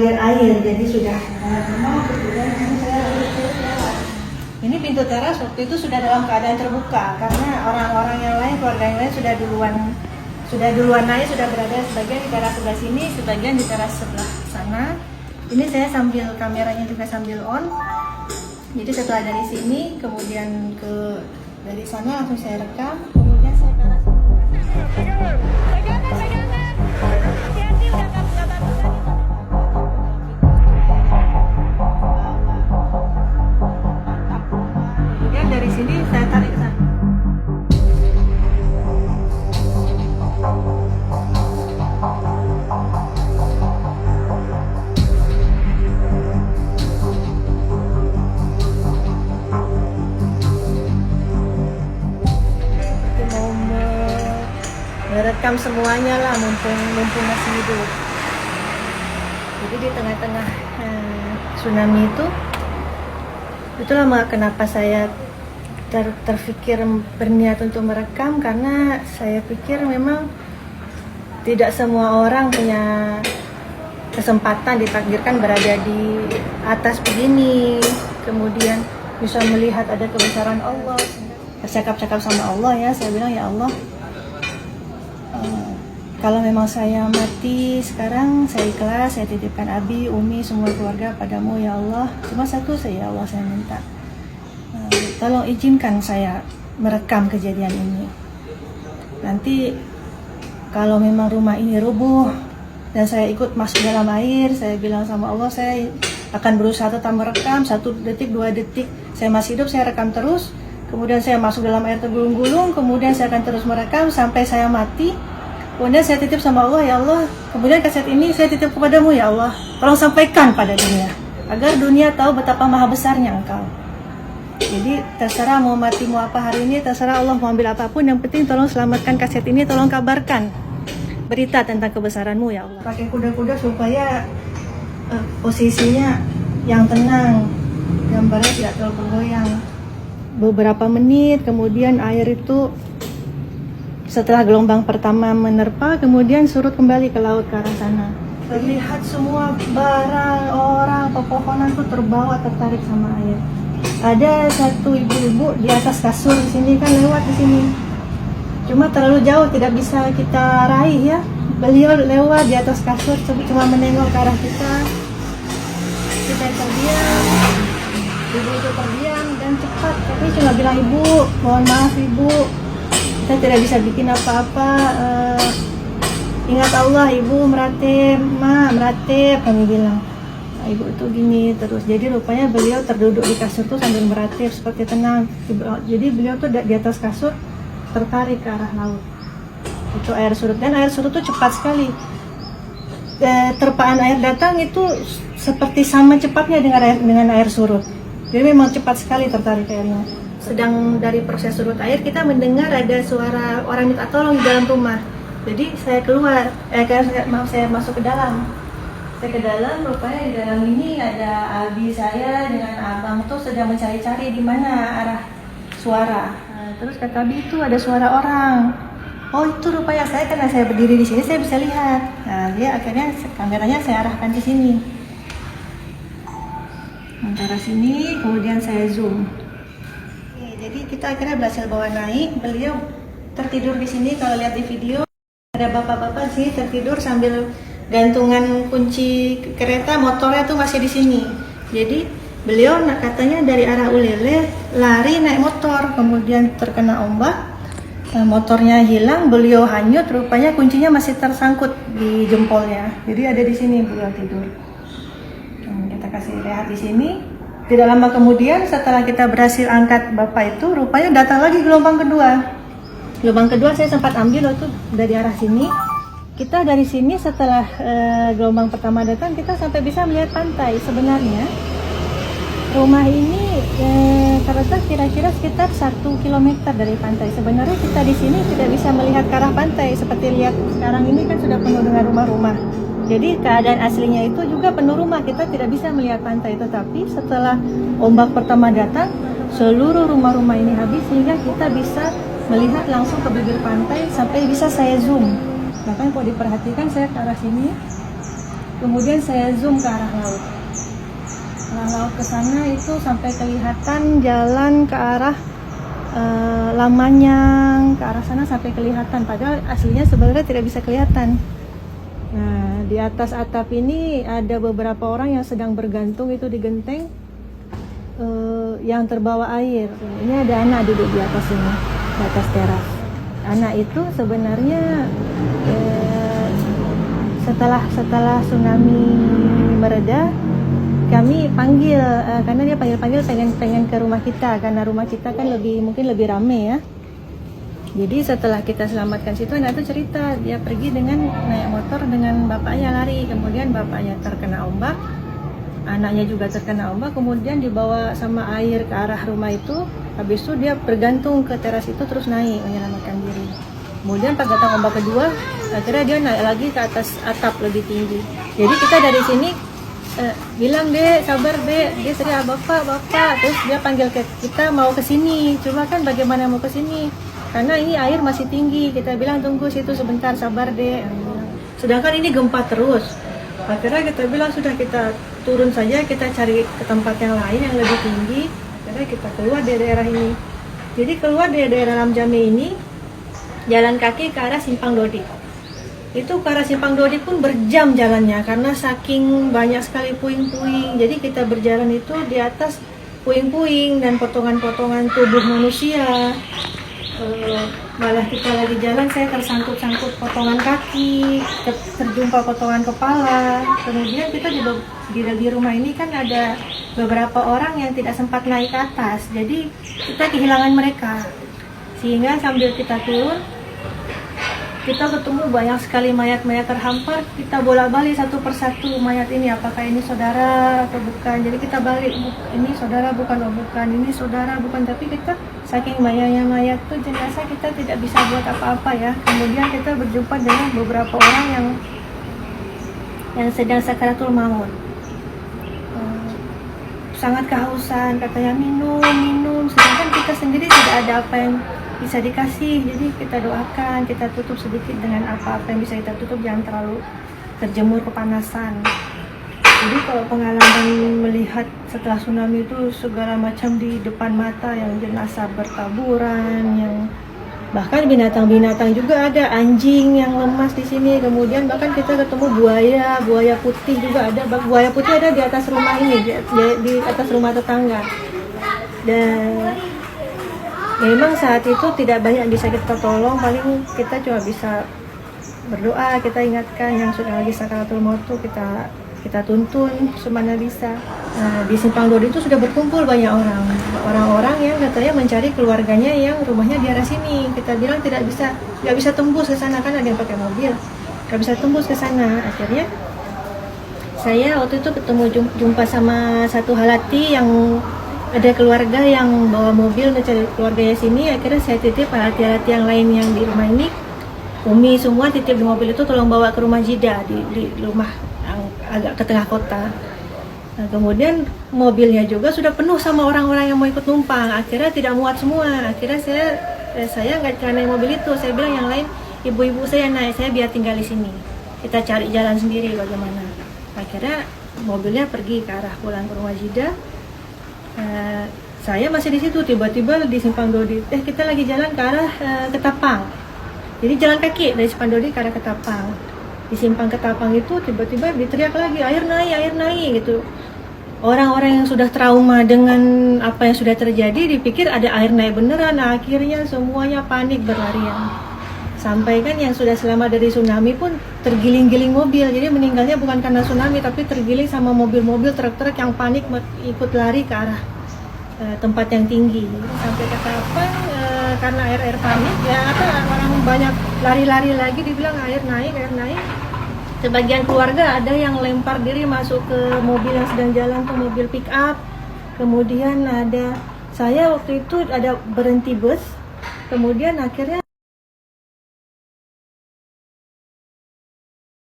air, jadi sudah ini pintu teras waktu itu sudah dalam keadaan terbuka karena orang-orang yang lain, keluarga yang lain sudah duluan naik, sudah berada sebagian di teras sebelah sini, sebagian di teras sebelah sana. Ini saya sambil kameranya juga sambil on. Jadi setelah dari sini kemudian dari sana langsung saya rekam, kemudian saya ke arah sini. Kemudian dari sini saya tarik ke sana. Mau merekam semuanya lah, mumpung masih hidup. Jadi di tengah-tengah tsunami itulah kenapa saya terpikir berniat untuk merekam, karena saya pikir memang tidak semua orang punya kesempatan ditakdirkan berada di atas begini, kemudian bisa melihat ada kebesaran Allah. Cakap-cakap sama Allah ya, saya bilang ya Allah, kalau memang saya mati sekarang, saya ikhlas, saya titipkan Abi, Umi, semua keluarga padamu ya Allah. Cuma satu saya, ya Allah, saya minta, tolong izinkan saya merekam kejadian ini. Nanti kalau memang rumah ini rubuh dan saya ikut masuk dalam air, saya bilang sama Allah, saya akan berusaha tetap merekam 1 detik, 2 detik. Saya masih hidup, saya rekam terus. Kemudian saya masuk dalam air tergulung-gulung, kemudian saya akan terus merekam sampai saya mati. Kemudian saya titip sama Allah, ya Allah, kemudian kaset ini saya titip kepadamu ya Allah. Tolong sampaikan pada dunia, agar dunia tahu betapa maha besarnya Engkau. Jadi terserah mau mati mau apa hari ini, terserah Allah mau ambil apapun, yang penting tolong selamatkan kaset ini, tolong kabarkan berita tentang kebesaranmu ya Allah. Pakai kuda-kuda supaya posisinya yang tenang, gambarnya tidak terlalu bergoyang. Beberapa menit kemudian air itu setelah gelombang pertama menerpa, kemudian surut kembali ke laut ke arah sana. Terlihat semua barang, orang, pepohonan itu terbawa, tertarik sama air. Ada satu ibu-ibu di atas kasur di sini, kan lewat di sini. Cuma terlalu jauh, tidak bisa kita raih ya. Beliau lewat di atas kasur, cuma menengok ke arah kita. Kita terdiam, ibu itu terdiam dan cepat. Tapi cuma bilang, ibu, mohon maaf ibu, kita tidak bisa bikin apa-apa. Ingat Allah, ibu, meratib, ma, meratib, kami bilang. Nah, ibu itu gini terus. Jadi rupanya beliau terduduk di kasur tuh sambil meratib seperti tenang. Jadi beliau tuh di atas kasur tertarik ke arah laut. Itu air surut, dan air surut tuh cepat sekali. Terpaan air datang itu seperti sama cepatnya dengan air surut. Jadi memang cepat sekali tertarik airnya. Sedang dari proses surut air, kita mendengar ada suara orang minta tolong di dalam rumah. Jadi saya keluar, saya masuk ke dalam. Saya ke dalam, rupanya di dalam ini ada abi saya dengan abang tuh sedang mencari-cari di mana arah suara. Nah, terus kata abi itu ada suara orang. Oh itu rupanya saya, karena saya berdiri di sini saya bisa lihat. Nah dia akhirnya kameranya saya arahkan ke sini. Antara sini, kemudian saya zoom. Oke, jadi kita akhirnya berhasil bawa naik. Beliau tertidur di sini. Kalau lihat di video ada bapak-bapak sih tertidur sambil gantungan kunci kereta motornya tuh masih di sini. Jadi beliau katanya dari arah Ulele lari naik motor, kemudian terkena ombak, motornya hilang, beliau hanyut. Rupanya kuncinya masih tersangkut di jempolnya. Jadi ada di sini beliau tidur. Kita kasih rehat di sini. Tidak lama kemudian setelah kita berhasil angkat bapak itu, rupanya datang lagi gelombang kedua. Gelombang kedua saya sempat ambil waktu dari arah sini. Kita dari sini setelah gelombang pertama datang, kita sampai bisa melihat pantai. Sebenarnya rumah ini terletak kira-kira sekitar 1 km dari pantai. Sebenarnya kita di sini tidak bisa melihat ke arah pantai. Seperti lihat sekarang ini kan sudah penuh dengan rumah-rumah. Jadi keadaan aslinya itu juga penuh rumah, kita tidak bisa melihat pantai. Tetapi setelah ombak pertama datang, seluruh rumah-rumah ini habis sehingga kita bisa melihat langsung ke bibir pantai sampai bisa saya zoom. Bahkan kalau diperhatikan saya ke arah sini, kemudian saya zoom ke arah laut. Arah laut ke sana itu sampai kelihatan jalan ke arah Lamanyang, ke arah sana sampai kelihatan, padahal aslinya sebenarnya tidak bisa kelihatan. Nah, di atas atap ini ada beberapa orang yang sedang bergantung itu di genteng yang terbawa air. Ini ada anak duduk di atas ini, di atas teras. Anak itu sebenarnya setelah tsunami mereda, kami panggil karena dia panggil pengen ke rumah kita, karena rumah kita kan mungkin lebih rame ya. Jadi setelah kita selamatkan situ, anak itu cerita dia pergi dengan naik motor dengan bapaknya lari, kemudian bapaknya terkena ombak, anaknya juga terkena ombak, kemudian dibawa sama air ke arah rumah itu. Habis itu dia bergantung ke teras itu terus naik menyelamatkan diri. Kemudian pas datang ombak kedua, akhirnya dia naik lagi ke atas atap lebih tinggi. Jadi kita dari sini bilang, dek sabar dek, dia teriak bapak, terus dia panggil ke kita mau ke sini. Coba kan bagaimana mau ke sini? Karena ini air masih tinggi. Kita bilang tunggu situ sebentar, sabar dek. Sedangkan ini gempa terus. Akhirnya kita bilang sudah, kita turun saja, kita cari ke tempat yang lain yang lebih tinggi. Akhirnya kita keluar dari daerah ini. Jadi keluar dari daerah Lamjame ini, jalan kaki ke arah Simpang Dodi. Itu ke arah Simpang Dodi pun berjam jalannya karena saking banyak sekali puing-puing. Jadi kita berjalan itu di atas puing-puing dan potongan-potongan tubuh manusia. Malah kita lagi jalan, saya tersangkut-sangkut potongan kaki, terjumpa potongan kepala. Kemudian kita di rumah ini kan ada beberapa orang yang tidak sempat naik ke atas, jadi kita kehilangan mereka. Sehingga sambil kita turun, kita ketemu banyak sekali mayat-mayat terhampar. Kita bolak-balik satu persatu mayat ini, apakah ini saudara atau bukan. Jadi kita balik, ini saudara bukan, oh bukan, ini saudara bukan. Tapi kita saking banyaknya mayat tuh jenazah, kita tidak bisa buat apa-apa ya. Kemudian kita berjumpa dengan beberapa orang yang sedang sakaratul maut. Sangat kehausan, katanya minum. Sedangkan kita sendiri tidak ada apa yang bisa dikasih. Jadi kita doakan, kita tutup sedikit dengan apa-apa yang bisa kita tutup, jangan terlalu terjemur kepanasan. Jadi kalau pengalaman melihat setelah tsunami itu segala macam di depan mata, yang jenazah bertaburan, yang bahkan binatang-binatang juga ada, anjing yang lemas di sini. Kemudian bahkan kita ketemu buaya putih juga ada. Buaya putih ada di atas rumah ini, di atas rumah tetangga. Dan memang saat itu tidak banyak bisa kita tolong, paling kita cuma bisa berdoa, kita ingatkan yang sudah lagi sakaratul maut itu kita tuntun semana bisa. Nah, di Simpang Dodi itu sudah berkumpul banyak orang-orang yang katanya mencari keluarganya yang rumahnya di arah sini. Kita bilang nggak bisa tembus ke sana, kan ada yang pakai mobil, nggak bisa tembus ke sana. Akhirnya saya waktu itu jumpa sama satu halati yang ada keluarga yang bawa mobil mencari keluarganya sini. Akhirnya saya titip halati-halati yang lain yang di rumah ini, Umi semua titip di mobil itu, tolong bawa ke rumah Jida di rumah yang agak ke tengah kota. Nah, kemudian mobilnya juga sudah penuh sama orang-orang yang mau ikut numpang. Akhirnya tidak muat semua. Akhirnya saya nggak naik mobil itu. Saya bilang yang lain, ibu-ibu saya naik, saya biar tinggal di sini. Kita cari jalan sendiri bagaimana. Akhirnya mobilnya pergi ke arah pulang ke rumah Jida. Saya masih di situ, tiba-tiba di Simpang Dodi, kita lagi jalan ke arah Ketapang. Jadi jalan kaki dari Simpang Dodi ke arah Ketapang. Di Simpang Ketapang itu tiba-tiba diteriak lagi, air naik gitu. Orang-orang yang sudah trauma dengan apa yang sudah terjadi dipikir ada air naik beneran. Nah, akhirnya semuanya panik berlarian. Sampai kan yang sudah selamat dari tsunami pun tergiling-giling mobil. Jadi meninggalnya bukan karena tsunami, tapi tergiling sama mobil-mobil, truk-truk yang panik ikut lari ke arah tempat yang tinggi. Sampai ke Ketapang karena air panik ya, orang banyak lari-lari lagi, dibilang air naik. Sebagian keluarga ada yang lempar diri masuk ke mobil yang sedang jalan tuh, mobil pick up. Kemudian ada saya waktu itu ada berhenti bus. Kemudian akhirnya